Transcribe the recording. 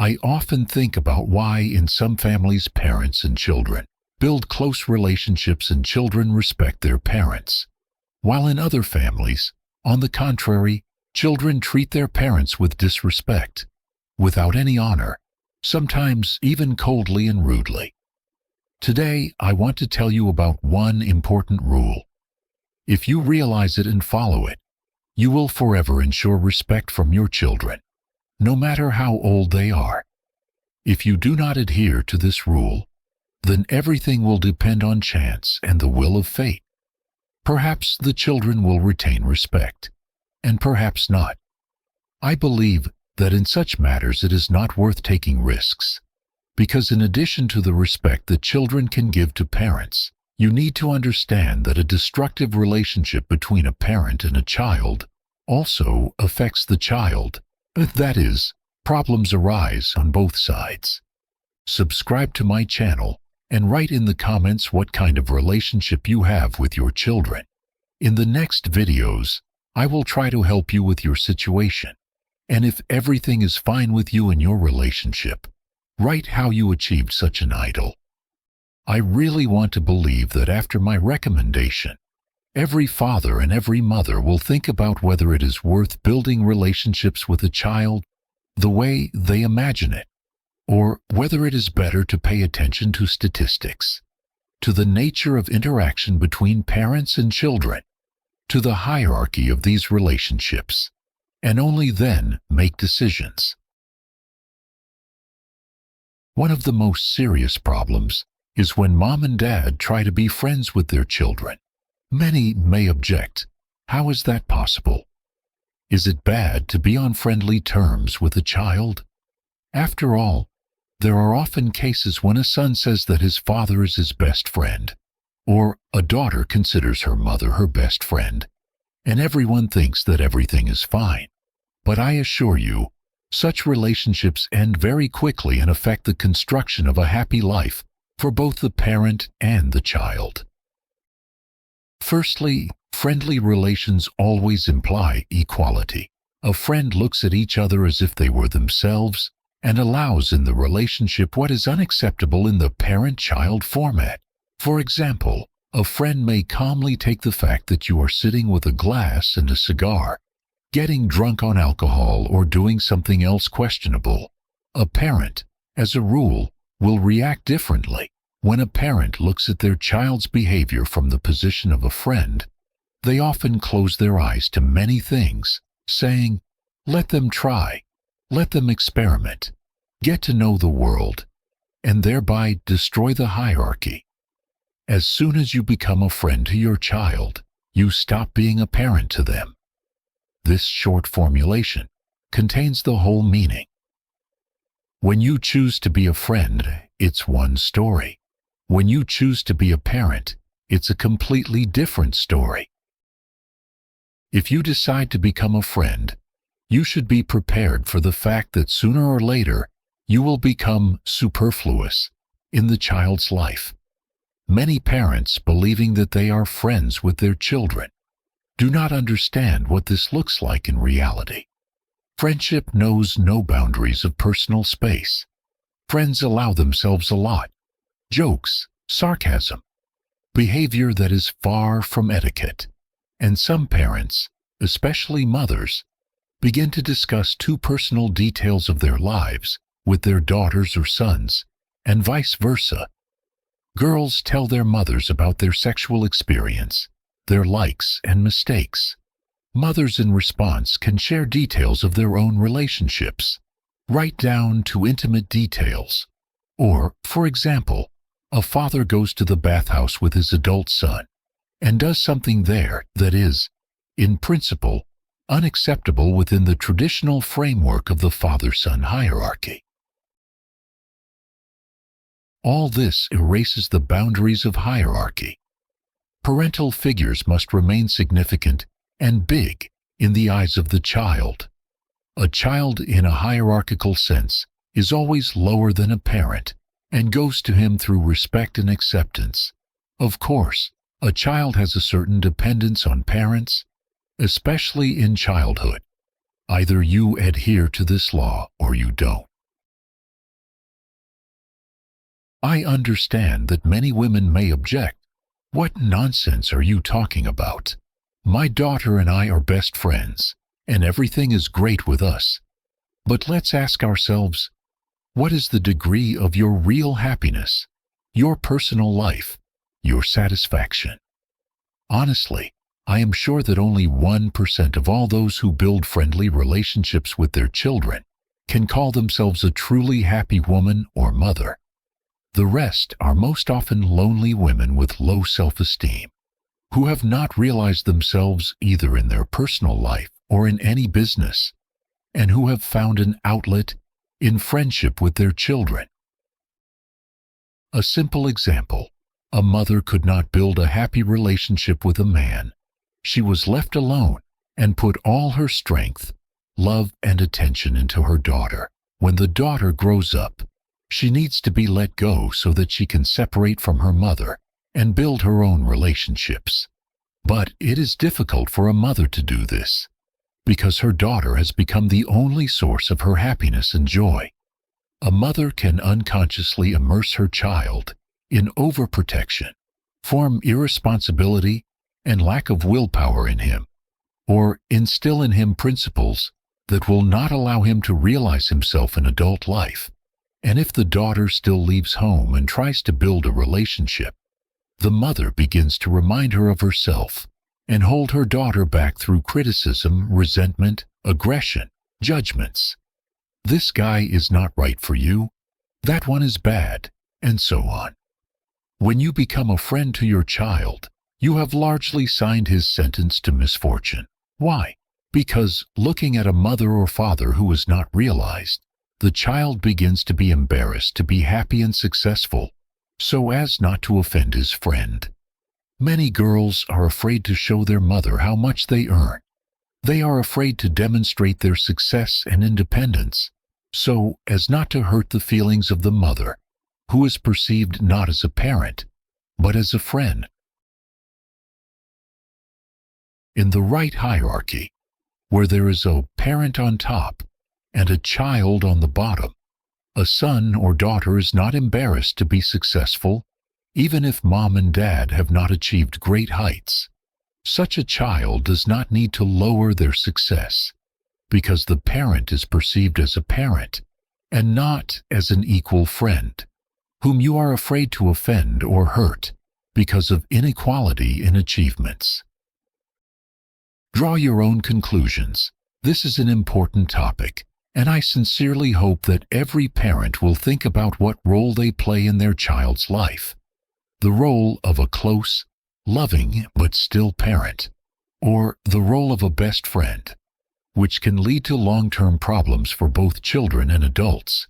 I often think about why in some families parents and children build close relationships and children respect their parents, while in other families, on the contrary, children treat their parents with disrespect, without any honor, sometimes even coldly and rudely. Today, I want to tell you about one important rule. If you realize it and follow it, you will forever ensure respect from your children, no matter how old they are. If you do not adhere to this rule, then everything will depend on chance and the will of fate. Perhaps the children will retain respect, and perhaps not. I believe that in such matters it is not worth taking risks, because in addition to the respect that children can give to parents, you need to understand that a destructive relationship between a parent and a child also affects the child. That is, problems arise on both sides. Subscribe to my channel and write in the comments what kind of relationship you have with your children. In the next videos, I will try to help you with your situation. And if everything is fine with you in your relationship, write how you achieved such an ideal. I really want to believe that after my recommendation, every father and every mother will think about whether it is worth building relationships with a child the way they imagine it, or whether it is better to pay attention to statistics, to the nature of interaction between parents and children, to the hierarchy of these relationships, and only then make decisions. One of the most serious problems is when mom and dad try to be friends with their children. Many may object, how is that possible? Is it bad to be on friendly terms with a child? After all, there are often cases when a son says that his father is his best friend, or a daughter considers her mother her best friend, and everyone thinks that everything is fine. But I assure you, such relationships end very quickly and affect the construction of a happy life for both the parent and the child. Firstly, friendly relations always imply equality. A friend looks at each other as if they were themselves and allows in the relationship what is unacceptable in the parent-child format. For example, a friend may calmly take the fact that you are sitting with a glass and a cigar, getting drunk on alcohol, or doing something else questionable. A parent, as a rule, will react differently. When a parent looks at their child's behavior from the position of a friend, they often close their eyes to many things, saying, "Let them try, let them experiment, get to know the world," and thereby destroy the hierarchy. As soon as you become a friend to your child, you stop being a parent to them. This short formulation contains the whole meaning. When you choose to be a friend, it's one story. When you choose to be a parent, it's a completely different story. If you decide to become a friend, you should be prepared for the fact that sooner or later you will become superfluous in the child's life. Many parents, believing that they are friends with their children, do not understand what this looks like in reality. Friendship knows no boundaries of personal space. Friends allow themselves a lot: jokes, sarcasm, behavior that is far from etiquette. And some parents, especially mothers, begin to discuss too personal details of their lives with their daughters or sons, and vice versa. Girls tell their mothers about their sexual experience, their likes and mistakes. Mothers in response can share details of their own relationships, right down to intimate details. Or, for example, a father goes to the bathhouse with his adult son and does something there that is, in principle, unacceptable within the traditional framework of the father-son hierarchy. All this erases the boundaries of hierarchy. Parental figures must remain significant and big in the eyes of the child. A child in a hierarchical sense is always lower than a parent and goes to him through respect and acceptance. Of course, a child has a certain dependence on parents, especially in childhood. Either you adhere to this law or you don't. I understand that many women may object. What nonsense are you talking about? My daughter and I are best friends, and everything is great with us. But let's ask ourselves, what is the degree of your real happiness, your personal life, your satisfaction? Honestly, I am sure that only 1% of all those who build friendly relationships with their children can call themselves a truly happy woman or mother. The rest are most often lonely women with low self-esteem, who have not realized themselves either in their personal life or in any business, and who have found an outlet in friendship with their children. A simple example: a mother could not build a happy relationship with a man. She was left alone and put all her strength, love, and attention into her daughter. When the daughter grows up, she needs to be let go so that she can separate from her mother and build her own relationships. But it is difficult for a mother to do this, because her daughter has become the only source of her happiness and joy. A mother can unconsciously immerse her child in overprotection, form irresponsibility and lack of willpower in him, or instill in him principles that will not allow him to realize himself in adult life. And if the daughter still leaves home and tries to build a relationship, the mother begins to remind her of herself and hold her daughter back through criticism, resentment, aggression, judgments. This guy is not right for you, that one is bad, and so on. When you become a friend to your child, you have largely signed his sentence to misfortune. Why? Because looking at a mother or father who is not realized, the child begins to be embarrassed to be happy and successful, so as not to offend his friend. Many girls are afraid to show their mother how much they earn. They are afraid to demonstrate their success and independence, so as not to hurt the feelings of the mother, who is perceived not as a parent, but as a friend. In the right hierarchy, where there is a parent on top and a child on the bottom, a son or daughter is not embarrassed to be successful, even if mom and dad have not achieved great heights. Such a child does not need to lower their success, because the parent is perceived as a parent and not as an equal friend, whom you are afraid to offend or hurt because of inequality in achievements. Draw your own conclusions. This is an important topic, and I sincerely hope that every parent will think about what role they play in their child's life. The role of a close, loving, but still parent, or the role of a best friend, which can lead to long-term problems for both children and adults.